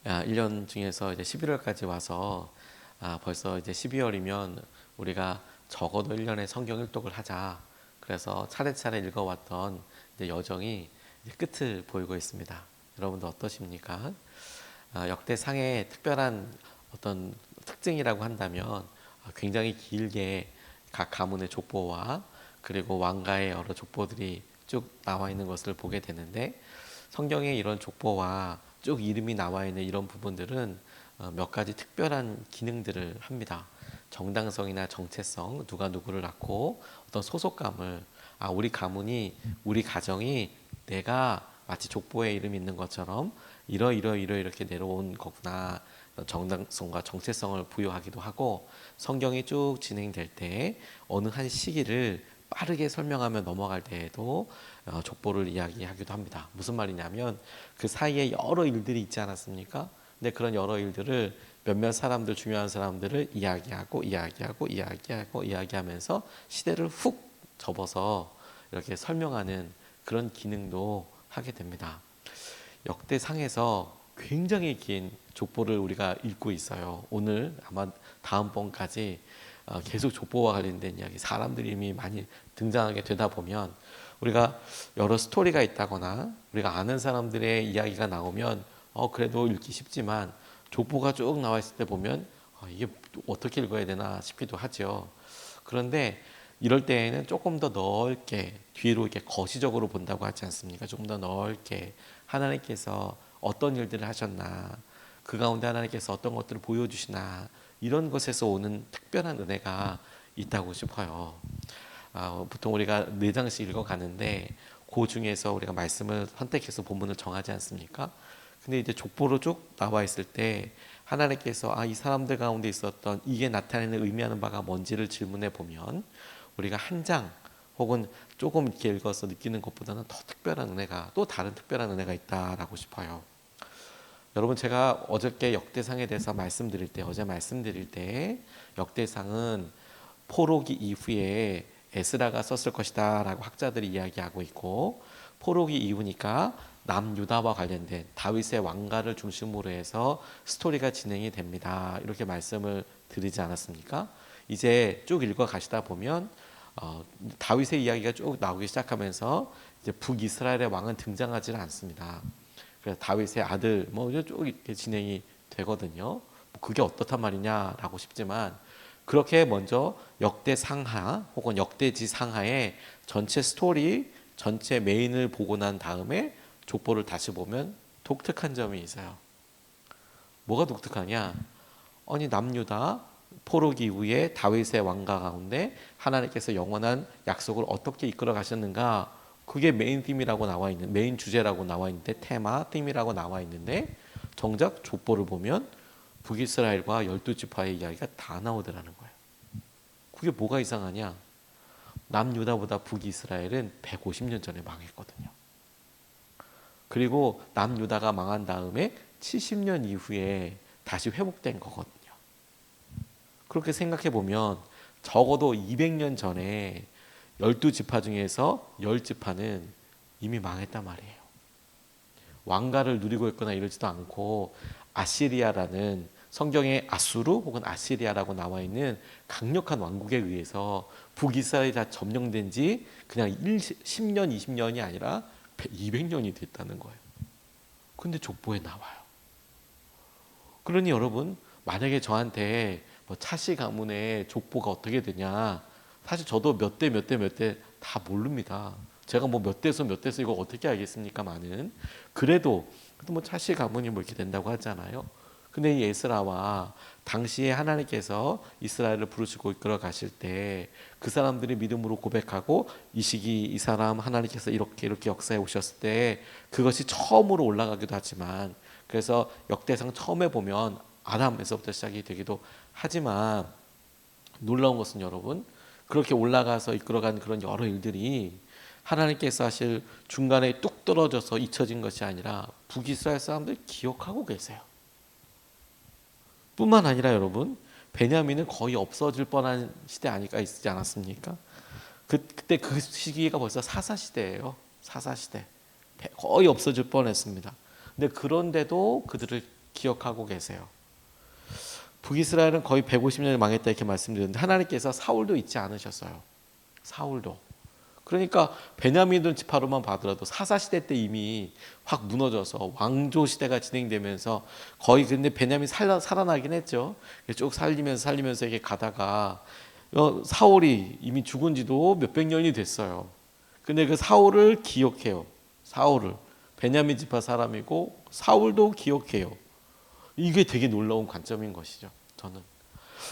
1년 중에서 이제 11월까지 와서 벌써 이제 12월이면 우리가 적어도 1년에 성경 일독을 하자. 그래서 차례차례 읽어왔던 이제 여정이 이제 끝을 보이고 있습니다. 여러분도 어떠십니까? 역대상의 특별한 어떤 특징이라고 한다면 굉장히 길게 각 가문의 족보와 그리고 왕가의 여러 족보들이 쭉 나와 있는 것을 보게 되는데, 성경에 이런 족보와 쭉 이름이 나와 있는 이런 부분들은 몇 가지 특별한 기능들을 합니다. 정당성이나 정체성, 누가 누구를 낳고 어떤 소속감을, 우리 가문이, 우리 가정이 내가 마치 족보에 이름이 있는 것처럼 이렇게 내려온 거구나, 정당성과 정체성을 부여하기도 하고, 성경이 쭉 진행될 때 어느 한 시기를 빠르게 설명하며 넘어갈 때에도 족보를 이야기하기도 합니다. 무슨 말이냐면 그 사이에 여러 일들이 있지 않았습니까? 근데 그런 여러 일들을 몇몇 사람들, 중요한 사람들을 이야기하면서 시대를 훅 접어서 이렇게 설명하는 그런 기능도 하게 됩니다. 역대상에서 굉장히 긴 족보를 우리가 읽고 있어요. 오늘 아마 다음번까지 계속 족보와 관련된 이야기, 사람들이 이미 많이 등장하게 되다 보면 우리가 여러 스토리가 있다거나 우리가 아는 사람들의 이야기가 나오면 그래도 읽기 쉽지만, 족보가 쭉 나와 있을 때 보면 이게 어떻게 읽어야 되나 싶기도 하죠. 그런데 이럴 때에는 조금 더 넓게 뒤로 이렇게 거시적으로 본다고 하지 않습니까? 조금 더 넓게 하나님께서 어떤 일들을 하셨나, 그 가운데 하나님께서 어떤 것들을 보여주시나, 이런 것에서 오는 특별한 은혜가 있다고 싶어요. 보통 우리가 4장씩 읽어가는데 그 중에서 우리가 말씀을 선택해서 본문을 정하지 않습니까? 근데 이제 족보로 쭉 나와 있을 때 하나님께서 이 사람들 가운데 있었던 이게 나타내는 의미하는 바가 뭔지를 질문해 보면, 우리가 한 장 혹은 조금 이렇게 읽어서 느끼는 것보다는 더 특별한 은혜가, 또 다른 특별한 은혜가 있다라고 싶어요. 여러분, 제가 어저께 역대상에 대해서 어제 말씀드릴 때 역대상은 포로기 이후에 에스라가 썼을 것이다 라고 학자들이 이야기하고 있고, 포로기 이후니까 남유다와 관련된 다윗의 왕가를 중심으로 해서 스토리가 진행이 됩니다, 이렇게 말씀을 드리지 않았습니까? 이제 쭉 읽어 가시다 보면 다윗의 이야기가 쭉 나오기 시작하면서 이제 북이스라엘의 왕은 등장하지 않습니다. 그래서 다윗의 아들 쭉 이렇게 진행이 되거든요. 그게 어떻단 말이냐라고 싶지만, 그렇게 먼저 역대 상하 혹은 역대지 상하의 전체 스토리, 전체 메인을 보고 난 다음에 족보를 다시 보면 독특한 점이 있어요. 뭐가 독특하냐? 아니, 남유다 포로기 이후에 다윗의 왕가 가운데 하나님께서 영원한 약속을 어떻게 이끌어 가셨는가, 그게 메인 팀이라고 나와 있는, 메인 주제라고 나와 있는데, 테마 팀이라고 나와 있는데, 정작 족보를 보면 북이스라엘과 12지파의 이야기가 다 나오더라는 거예요. 그게 뭐가 이상하냐? 남유다보다 북이스라엘은 150년 전에 망했거든요. 그리고 남유다가 망한 다음에 70년 이후에 다시 회복된 거거든요. 그렇게 생각해 보면 적어도 200년 전에 12지파 중에서 10지파는 이미 망했단 말이에요. 왕가를 누리고 있거나 이러지도 않고, 아시리아라는, 성경에 아수르 혹은 아시리아라고 나와 있는 강력한 왕국에 의해서 북이스라엘이 다 점령된 지 그냥 10년, 20년이 아니라 200년이 됐다는 거예요. 근데 족보에 나와요. 그러니 여러분, 만약에 저한테 차씨 가문의 족보가 어떻게 되냐, 사실 저도 몇 대 다 모릅니다. 제가 몇 대서 몇 대서 이거 어떻게 알겠습니까? 그래도 차씨 가문이 이렇게 된다고 하잖아요. 근데 이 에스라와 당시에 하나님께서 이스라엘을 부르시고 이끌어 가실 때 그 사람들이 믿음으로 고백하고, 이 시기 이 사람 하나님께서 이렇게 역사해 오셨을 때 그것이 처음으로 올라가기도 하지만, 그래서 역대상 처음에 보면 아담에서부터 시작이 되기도 하지만, 놀라운 것은 여러분, 그렇게 올라가서 이끌어간 그런 여러 일들이 하나님께서 사실 중간에 뚝 떨어져서 잊혀진 것이 아니라 북이스라엘 사람들이 기억하고 계세요. 뿐만 아니라 여러분, 베냐민은 거의 없어질 뻔한 시대 아니까 있지 않았습니까? 그때 그 시기가 벌써 사사시대예요. 사사시대. 거의 없어질 뻔했습니다. 근데 그런데도 그들을 기억하고 계세요. 북이스라엘은 거의 150년이 망했다 이렇게 말씀드렸는데 하나님께서 사울도 잊지 않으셨어요. 사울도. 그러니까 베냐민 지파로만 봐더라도 사사시대 때 이미 확 무너져서 왕조 시대가 진행되면서 거의 근데 베냐민 살아나긴 했죠. 쭉 살리면서 이렇게 가다가 사울이 이미 죽은 지도 몇백 년이 됐어요. 근데 그 사울을 기억해요. 사울을. 베냐민 지파 사람이고 사울도 기억해요. 이게 되게 놀라운 관점인 것이죠. 저는.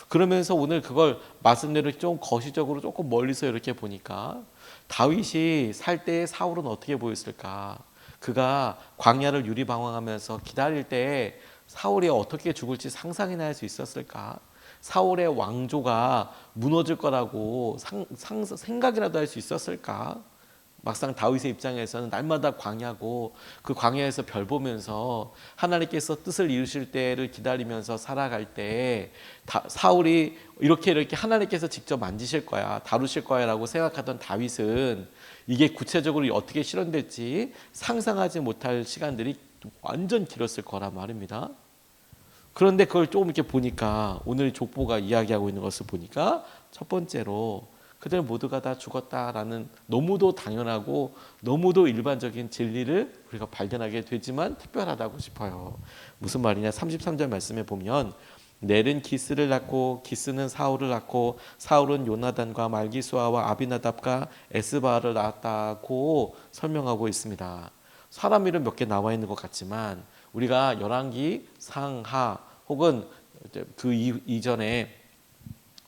그러면서 오늘 그걸 말씀대로 좀 거시적으로 조금 멀리서 이렇게 보니까 다윗이 살 때의 사울은 어떻게 보였을까? 그가 광야를 유리방황하면서 기다릴 때 사울이 어떻게 죽을지 상상이나 할 수 있었을까? 사울의 왕조가 무너질 거라고 생각이라도 할 수 있었을까? 막상 다윗의 입장에서는 날마다 광야고 그 광야에서 별 보면서 하나님께서 뜻을 이루실 때를 기다리면서 살아갈 때 사울이 이렇게 하나님께서 직접 만지실 거야, 다루실 거야 라고 생각하던 다윗은 이게 구체적으로 어떻게 실현될지 상상하지 못할 시간들이 완전 길었을 거란 말입니다. 그런데 그걸 조금 이렇게 보니까 오늘 족보가 이야기하고 있는 것을 보니까 첫 번째로 그들 모두가 다 죽었다라는 너무도 당연하고 너무도 일반적인 진리를 우리가 발견하게 되지만 특별하다고 싶어요. 무슨 말이냐? 33절 말씀에 보면 넬은 기스를 낳고 기스는 사울을 낳고 사울은 요나단과 말기수아와 아비나답과 에스바를 낳았다고 설명하고 있습니다. 사람 이름 몇 개 나와 있는 것 같지만 우리가 열왕기 상하 혹은 그 이전에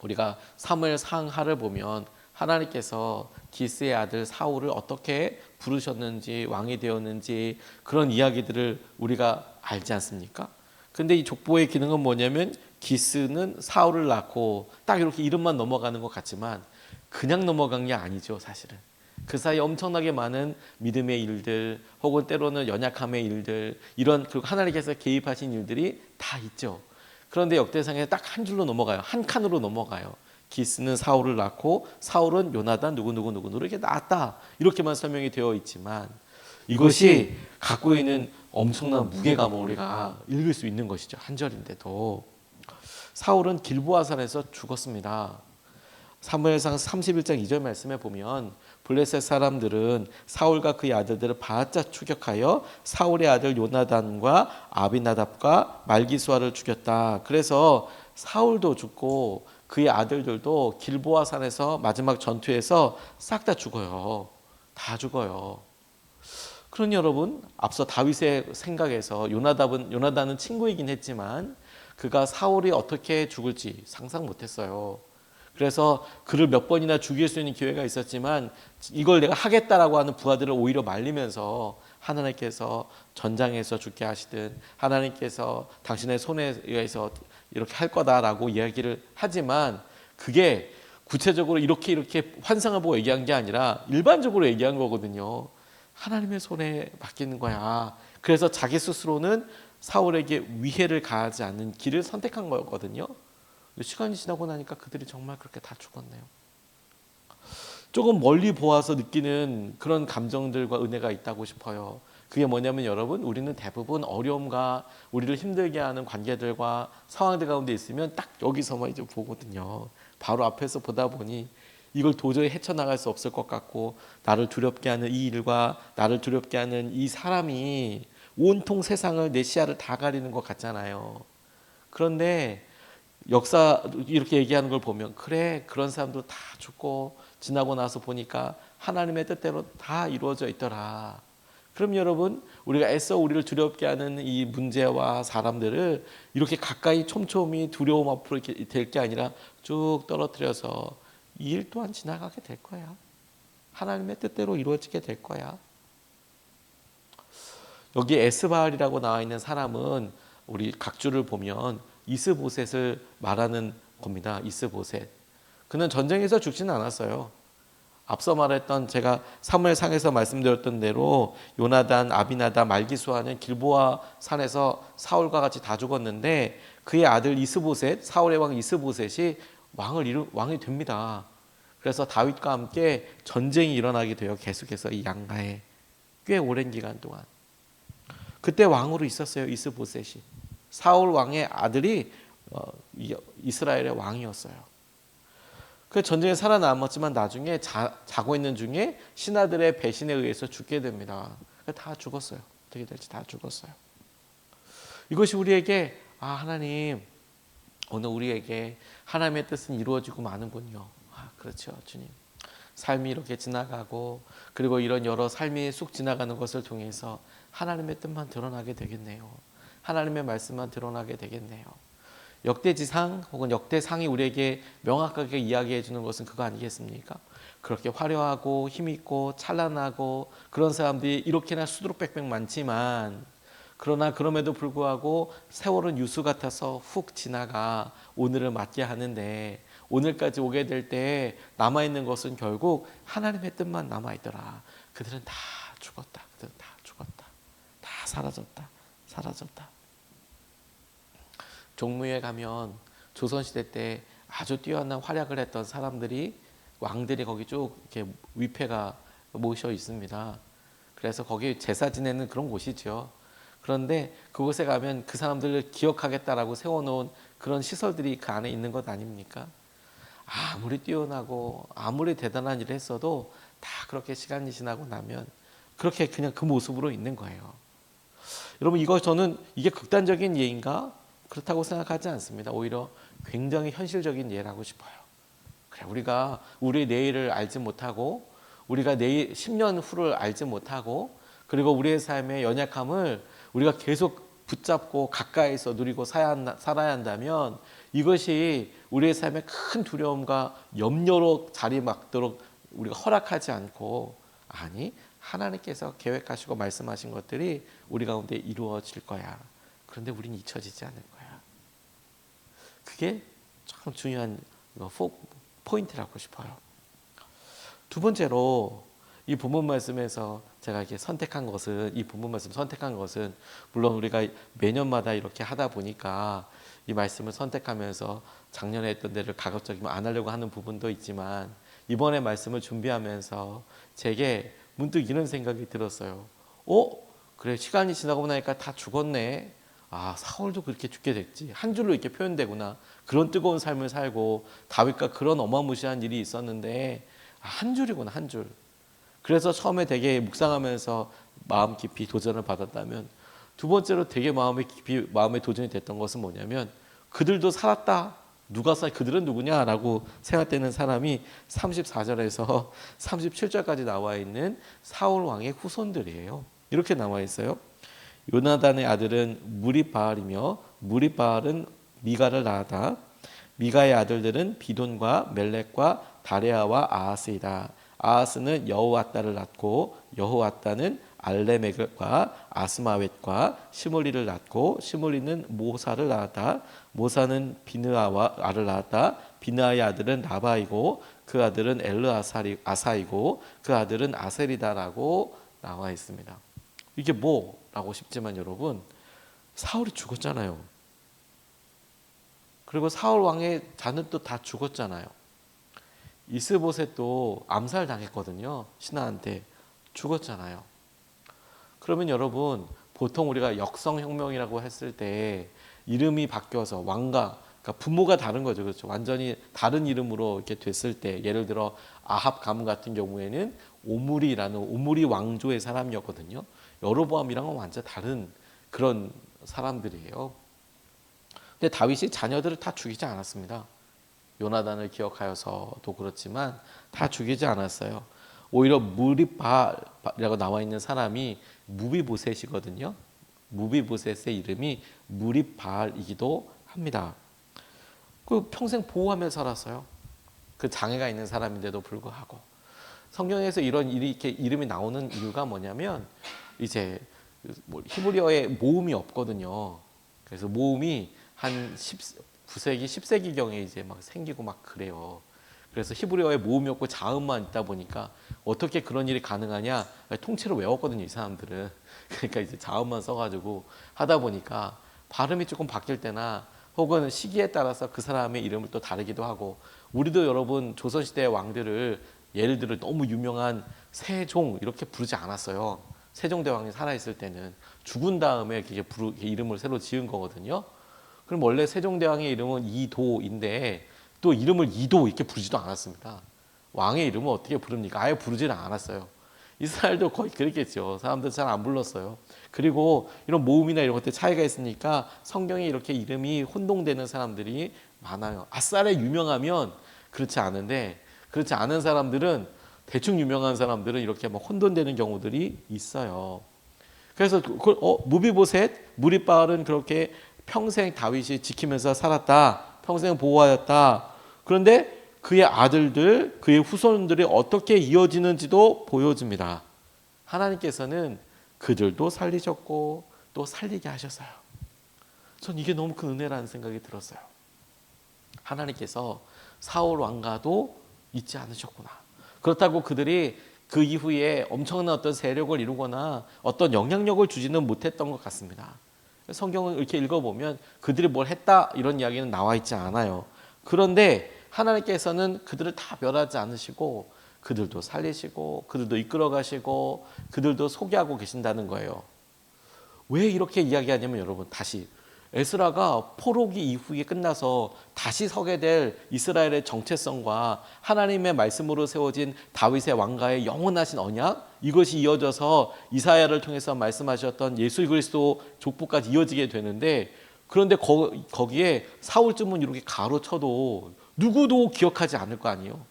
우리가 사무엘 상하를 보면 하나님께서 기스의 아들 사울을 어떻게 부르셨는지 왕이 되었는지 그런 이야기들을 우리가 알지 않습니까? 근데 이 족보의 기능은 뭐냐면 기스는 사울을 낳고 딱 이렇게 이름만 넘어가는 것 같지만 그냥 넘어간 게 아니죠, 사실은. 그 사이에 엄청나게 많은 믿음의 일들 혹은 때로는 연약함의 일들 이런 그리고 하나님께서 개입하신 일들이 다 있죠. 그런데 역대상에 딱 한 줄로 넘어가요. 한 칸으로 넘어가요. 기스는 사울을 낳고 사울은 요나단 누구 이렇게 낳았다. 이렇게만 설명이 되어 있지만 이것이 갖고 있는 엄청난 무게감을 우리가 읽을 수 있는 것이죠. 한 절인데도. 사울은 길보아산에서 죽었습니다. 사무엘상 31장 2절 말씀에 보면 블레셋 사람들은 사울과 그의 아들들을 바짝 추격하여 사울의 아들 요나단과 아비나답과 말기수아를 죽였다. 그래서 사울도 죽고 그의 아들들도 길보아 산에서 마지막 전투에서 싹 다 죽어요. 다 죽어요. 그러니 여러분, 앞서 다윗의 생각에서 요나단은 친구이긴 했지만 그가 사울이 어떻게 죽을지 상상 못했어요. 그래서 그를 몇 번이나 죽일 수 있는 기회가 있었지만 이걸 내가 하겠다라고 하는 부하들을 오히려 말리면서 하나님께서 전장에서 죽게 하시든 하나님께서 당신의 손에 의해서 이렇게 할 거다라고 이야기를 하지만 그게 구체적으로 이렇게 환상을 보고 얘기한 게 아니라 일반적으로 얘기한 거거든요. 하나님의 손에 맡기는 거야. 그래서 자기 스스로는 사울에게 위해를 가하지 않는 길을 선택한 거였거든요. 시간이 지나고 나니까 그들이 정말 그렇게 다 죽었네요. 조금 멀리 보아서 느끼는 그런 감정들과 은혜가 있다고 싶어요. 그게 뭐냐면 여러분, 우리는 대부분 어려움과 우리를 힘들게 하는 관계들과 상황들 가운데 있으면 딱 여기서만 이제 보거든요. 바로 앞에서 보다 보니 이걸 도저히 헤쳐나갈 수 없을 것 같고 나를 두렵게 하는 이 일과 나를 두렵게 하는 이 사람이 온통 세상을 내 시야를 다 가리는 것 같잖아요. 그런데 역사 이렇게 얘기하는 걸 보면 그래 그런 사람도 다 죽고 지나고 나서 보니까 하나님의 뜻대로 다 이루어져 있더라. 그럼 여러분 우리가 애써 우리를 두렵게 하는 이 문제와 사람들을 이렇게 가까이 촘촘히 두려움 앞으로 이렇게 될 게 아니라 쭉 떨어뜨려서 이 일 또한 지나가게 될 거야. 하나님의 뜻대로 이루어지게 될 거야. 여기 에스바알이라고 나와 있는 사람은 우리 각주를 보면 이스보셋을 말하는 겁니다. 이스보셋. 그는 전쟁에서 죽지는 않았어요. 앞서 말했던 제가 사무엘상에서 말씀드렸던 대로 요나단, 아비나답, 말기수아는 길보아 산에서 사울과 같이 다 죽었는데 그의 아들 이스보셋, 사울의 왕 이스보셋이 왕이 됩니다. 그래서 다윗과 함께 전쟁이 일어나게 돼요. 계속해서 이 양가에 꽤 오랜 기간 동안. 그때 왕으로 있었어요. 이스보셋이. 사울 왕의 아들이 이스라엘의 왕이었어요. 그 전쟁에 살아남았지만 나중에 자고 있는 중에 신하들의 배신에 의해서 죽게 됩니다. 다 죽었어요. 어떻게 될지 다 죽었어요. 이것이 우리에게 하나님 오늘 우리에게 하나님의 뜻은 이루어지고 마는군요. 그렇죠, 주님. 삶이 이렇게 지나가고 그리고 이런 여러 삶이 쑥 지나가는 것을 통해서 하나님의 뜻만 드러나게 되겠네요. 하나님의 말씀만 드러나게 되겠네요. 역대지상 혹은 역대상이 우리에게 명확하게 이야기해 주는 것은 그거 아니겠습니까? 그렇게 화려하고 힘있고 찬란하고 그런 사람들이 이렇게나 수두룩빽빽 많지만 그러나 그럼에도 불구하고 세월은 유수 같아서 훅 지나가 오늘을 맞게 하는데 오늘까지 오게 될 때 남아있는 것은 결국 하나님의 뜻만 남아있더라. 그들은 다 죽었다. 그들은 다 죽었다. 다 사라졌다. 사라졌다. 종묘에 가면 조선시대 때 아주 뛰어난 활약을 했던 사람들이 왕들이 거기 쭉 이렇게 위패가 모셔 있습니다. 그래서 거기 제사 지내는 그런 곳이죠. 그런데 그곳에 가면 그 사람들을 기억하겠다라고 세워놓은 그런 시설들이 그 안에 있는 것 아닙니까? 아무리 뛰어나고 아무리 대단한 일을 했어도 다 그렇게 시간이 지나고 나면 그렇게 그냥 그 모습으로 있는 거예요. 여러분 저는 이게 극단적인 예인가? 그렇다고 생각하지 않습니다. 오히려 굉장히 현실적인 예라고 싶어요. 그래, 우리가 우리 내일을 알지 못하고 우리가 내일 10년 후를 알지 못하고 그리고 우리의 삶의 연약함을 우리가 계속 붙잡고 가까이서 누리고 살아야 한다면 이것이 우리의 삶에 큰 두려움과 염려로 자리막도록 우리가 허락하지 않고 하나님께서 계획하시고 말씀하신 것들이 우리 가운데 이루어질 거야. 그런데 우린 잊혀지지 않을 거야. 그게 참 중요한 포인트라고 싶어요. 두 번째로 이 본문 말씀에서 제가 이렇게 이 본문 말씀 선택한 것은 물론 우리가 매년마다 이렇게 하다 보니까 이 말씀을 선택하면서 작년에 했던 데를 가급적이면 안 하려고 하는 부분도 있지만 이번에 말씀을 준비하면서 제게 문득 이런 생각이 들었어요. 그래, 시간이 지나고 나니까 다 죽었네. 사울도 그렇게 죽게 됐지. 한 줄로 이렇게 표현되구나. 그런 뜨거운 삶을 살고 다윗과 그런 어마무시한 일이 있었는데 한 줄이구나, 한 줄. 그래서 처음에 되게 묵상하면서 마음 깊이 도전을 받았다면 두 번째로 되게 마음에 도전이 됐던 것은 뭐냐면 그들도 살았다. 그들은 누구냐라고 생각되는 사람이 34절에서 37절까지 나와 있는 사울 왕의 후손들이에요. 이렇게 나와 있어요. 요나단의 아들은 무리바알이며 무리바알은 미가를 낳았다. 미가의 아들들은 비돈과 멜렉과 다레아와 아하스이다. 아하스는 여호와따를 낳고 여호와따는 알레멕과 아스마웻과 시므리를 낳고 시므리는 모사를 낳았다. 모사는 비느아를 낳았다. 비느아의 아들은 나바이고 그 아들은 아사이고 그 아들은 아셀이다라고 나와 있습니다. 이게 뭐라고 싶지만 여러분 사울이 죽었잖아요. 그리고 사울 왕의 자녀도 다 죽었잖아요. 이스보셋도 암살당했거든요. 신하한테 죽었잖아요. 그러면 여러분 보통 우리가 역성혁명이라고 했을 때 이름이 바뀌어서 왕가 그러니까 부모가 다른 거죠. 그렇죠. 완전히 다른 이름으로 이렇게 됐을 때 예를 들어 아합 가문 같은 경우에는 오므리 왕조의 사람이었거든요. 여로보암이랑은 완전 다른 그런 사람들이에요. 근데 다윗이 자녀들을 다 죽이지 않았습니다. 요나단을 기억하여서도 그렇지만 다 죽이지 않았어요. 오히려 무리바라고 나와 있는 사람이 무비보셋이거든요. 무비보셋의 이름이 무리바이기도 합니다. 그 평생 보호하며 살았어요. 그 장애가 있는 사람인데도 불구하고 성경에서 이런 이렇게 이름이 나오는 이유가 뭐냐면 이제 히브리어에 모음이 없거든요. 그래서 모음이 한 9세기, 10세기경에 이제 막 생기고 막 그래요. 그래서 히브리어에 모음이 없고 자음만 있다 보니까 어떻게 그런 일이 가능하냐? 통째로 외웠거든요, 이 사람들은. 그러니까 이제 자음만 써가지고 하다 보니까 발음이 조금 바뀔 때나 혹은 시기에 따라서 그 사람의 이름을 또 다르기도 하고 우리도 여러분 조선시대의 왕들을 예를 들어 너무 유명한 세종 이렇게 부르지 않았어요. 세종대왕이 살아있을 때는 죽은 다음에 이름을 새로 지은 거거든요. 그럼 원래 세종대왕의 이름은 이도인데 또 이름을 이도 이렇게 부르지도 않았습니다. 왕의 이름을 어떻게 부릅니까? 아예 부르지는 않았어요. 이스라엘도 거의 그랬겠죠. 사람들 잘 안 불렀어요. 그리고 이런 모음이나 이런 것들 차이가 있으니까 성경에 이렇게 이름이 혼동되는 사람들이 많아요. 아싸레 유명하면 그렇지 않은데, 그렇지 않은 사람들은, 대충 유명한 사람들은 이렇게 막 혼돈되는 경우들이 있어요. 그래서 무비보셋, 무리바알은 그렇게 평생 다윗이 지키면서 살았다. 평생 보호하였다. 그런데 그의 아들들, 그의 후손들이 어떻게 이어지는지도 보여줍니다. 하나님께서는 그들도 살리셨고 또 살리게 하셨어요. 전 이게 너무 큰 은혜라는 생각이 들었어요. 하나님께서 사울 왕가도 잊지 않으셨구나. 그렇다고 그들이 그 이후에 엄청난 어떤 세력을 이루거나 어떤 영향력을 주지는 못했던 것 같습니다. 성경을 이렇게 읽어보면 그들이 뭘 했다 이런 이야기는 나와 있지 않아요. 그런데 하나님께서는 그들을 다 멸하지 않으시고 그들도 살리시고 그들도 이끌어 가시고 그들도 소개하고 계신다는 거예요. 왜 이렇게 이야기하냐면 여러분, 다시 에스라가 포로기 이후에 끝나서 다시 서게 될 이스라엘의 정체성과 하나님의 말씀으로 세워진 다윗의 왕가의 영원하신 언약, 이것이 이어져서 이사야를 통해서 말씀하셨던 예수 그리스도 족보까지 이어지게 되는데, 그런데 거기에 사울쯤은 이렇게 가로쳐도 누구도 기억하지 않을 거 아니에요.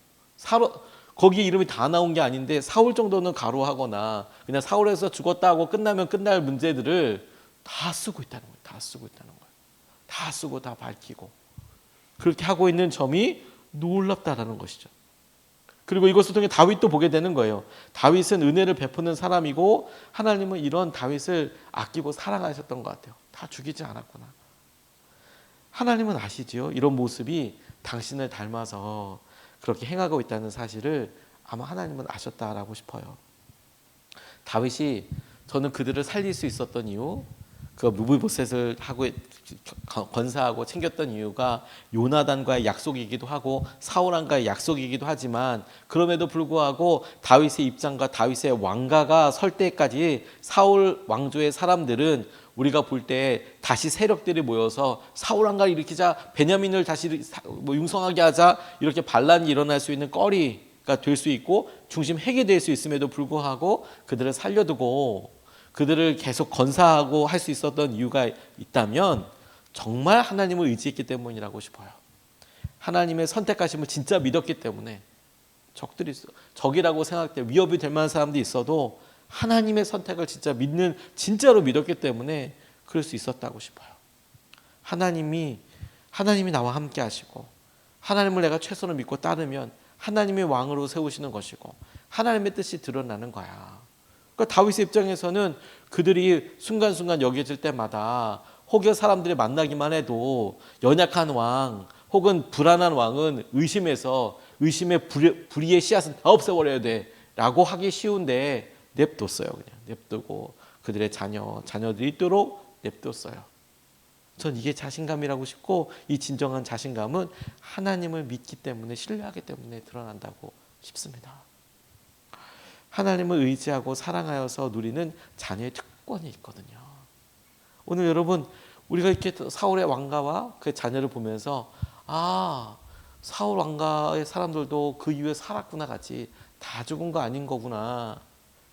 거기에 이름이 다 나온 게 아닌데 사울 정도는 가로하거나 그냥 사울에서 죽었다 하고 끝나면 끝날 문제들을 다 쓰고 있다는 거예요. 다 쓰고 있다는 거예요. 다 쓰고 다 밝히고 그렇게 하고 있는 점이 놀랍다라는 것이죠. 그리고 이것을 통해 다윗도 보게 되는 거예요. 다윗은 은혜를 베푸는 사람이고 하나님은 이런 다윗을 아끼고 사랑하셨던 것 같아요. 다 죽이지 않았구나. 하나님은 아시지요. 이런 모습이 당신을 닮아서 그렇게 행하고 있다는 사실을 아마 하나님은 아셨다라고 싶어요. 다윗이, 저는 그들을 살릴 수 있었던 이유, 그 무비보셋을 하고 권사하고 챙겼던 이유가 요나단과의 약속이기도 하고 사울 왕과의 약속이기도 하지만, 그럼에도 불구하고 다윗의 입장과 다윗의 왕가가 설 때까지 사울 왕조의 사람들은 우리가 볼 때 다시 세력들이 모여서 사울 왕가를 일으키자, 베냐민을 다시 융성하게 하자, 이렇게 반란이 일어날 수 있는 꺼리가 될 수 있고 중심 핵이 될 수 있음에도 불구하고 그들을 살려두고 그들을 계속 건사하고 할 수 있었던 이유가 있다면 정말 하나님을 의지했기 때문이라고 싶어요. 하나님의 선택하심을 진짜 믿었기 때문에, 적이라고 생각될 위협이 될 만한 사람도 있어도 하나님의 선택을 진짜로 믿었기 때문에 그럴 수 있었다고 싶어요. 하나님이 나와 함께 하시고 하나님을 내가 최선을 믿고 따르면 하나님의 왕으로 세우시는 것이고 하나님의 뜻이 드러나는 거야. 그러니까 다윗의 입장에서는 그들이 순간순간 여겨질 때마다 혹여 사람들이 만나기만 해도 연약한 왕 혹은 불안한 왕은 의심의 불의의 씨앗은 다 없애버려야 돼라고 하기 쉬운데 냅뒀어요. 그냥 냅두고 그들의 자녀들이 있도록 냅뒀어요. 전 이게 자신감이라고 싶고, 이 진정한 자신감은 하나님을 믿기 때문에, 신뢰하기 때문에 드러난다고 싶습니다. 하나님을 의지하고 사랑하여서 누리는 자녀의 특권이 있거든요. 오늘 여러분, 우리가 이렇게 사울의 왕가와 그 자녀를 보면서 사울 왕가의 사람들도 그 이후에 살았구나, 같이 다 죽은 거 아닌 거구나,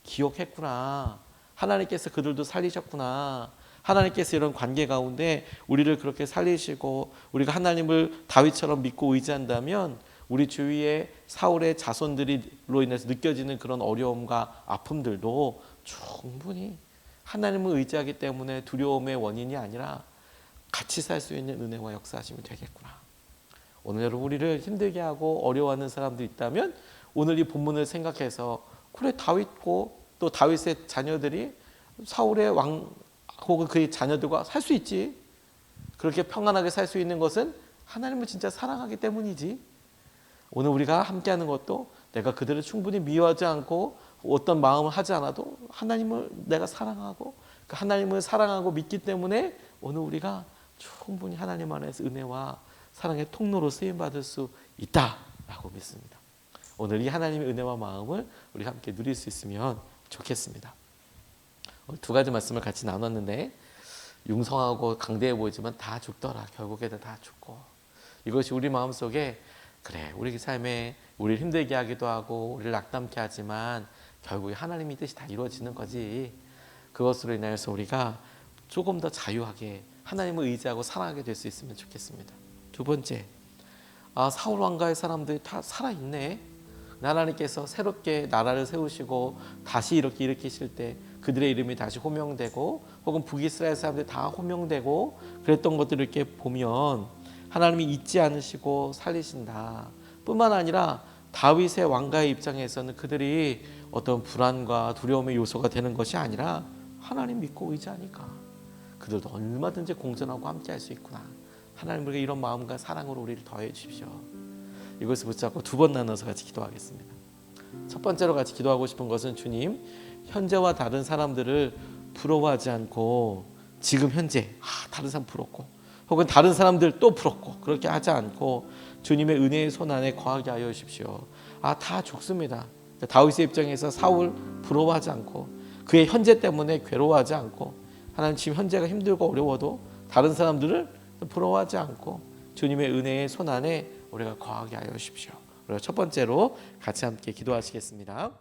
기억했구나, 하나님께서 그들도 살리셨구나, 하나님께서 이런 관계 가운데 우리를 그렇게 살리시고 우리가 하나님을 다윗처럼 믿고 의지한다면 우리 주위에 사울의 자손들로 인해서 느껴지는 그런 어려움과 아픔들도 충분히 하나님을 의지하기 때문에 두려움의 원인이 아니라 같이 살 수 있는 은혜와 역사하심이 되겠구나. 오늘 여러분, 우리를 힘들게 하고 어려워하는 사람들이 있다면 오늘 이 본문을 생각해서, 그래, 다윗고 또 다윗의 자녀들이 사울의 왕 혹은 그의 자녀들과 살 수 있지. 그렇게 평안하게 살 수 있는 것은 하나님을 진짜 사랑하기 때문이지. 오늘 우리가 함께하는 것도 내가 그들을 충분히 미워하지 않고 어떤 마음을 하지 않아도 하나님을 내가 사랑하고 그 하나님을 사랑하고 믿기 때문에 오늘 우리가 충분히 하나님 안에서 은혜와 사랑의 통로로 쓰임받을 수 있다라고 믿습니다. 오늘 이 하나님의 은혜와 마음을 우리 함께 누릴 수 있으면 좋겠습니다. 두 가지 말씀을 같이 나눴는데 융성하고 강대해 보이지만 다 죽더라. 결국에는 다 죽고. 이것이 우리 마음속에 그래 우리 삶에 우리를 힘들게 하기도 하고 우리를 낙담케 하지만 결국에 하나님의 뜻이 다 이루어지는 거지. 그것으로 인하여서 우리가 조금 더 자유하게 하나님을 의지하고 살아가게 될 수 있으면 좋겠습니다. 두 번째, 사울 왕가의 사람들이 다 살아있네. 하나님께서 새롭게 나라를 세우시고 다시 이렇게 일으키실 때 그들의 이름이 다시 호명되고 혹은 북이스라엘 사람들이 다 호명되고 그랬던 것들을 이렇게 보면 하나님이 잊지 않으시고 살리신다. 뿐만 아니라 다윗의 왕가의 입장에서는 그들이 어떤 불안과 두려움의 요소가 되는 것이 아니라 하나님 믿고 의지하니까 그들도 얼마든지 공존하고 함께 할 수 있구나. 하나님 우리가 이런 마음과 사랑으로 우리를 더해 주십시오. 이것을 붙잡고 두 번 나눠서 같이 기도하겠습니다. 첫 번째로 같이 기도하고 싶은 것은 주님, 현재와 다른 사람들을 부러워하지 않고 지금 현재 다른 사람 부럽고 혹은 다른 사람들 또 부럽고 그렇게 하지 않고 주님의 은혜의 손 안에 거하게 하여 주십시오. 다 죽습니다. 다윗의 입장에서 사울 부러워하지 않고 그의 현재 때문에 괴로워하지 않고 하나님 지금 현재가 힘들고 어려워도 다른 사람들을 부러워하지 않고 주님의 은혜의 손 안에 우리가 거하게 하여 주십시오. 우리가 첫 번째로 같이 함께 기도하시겠습니다.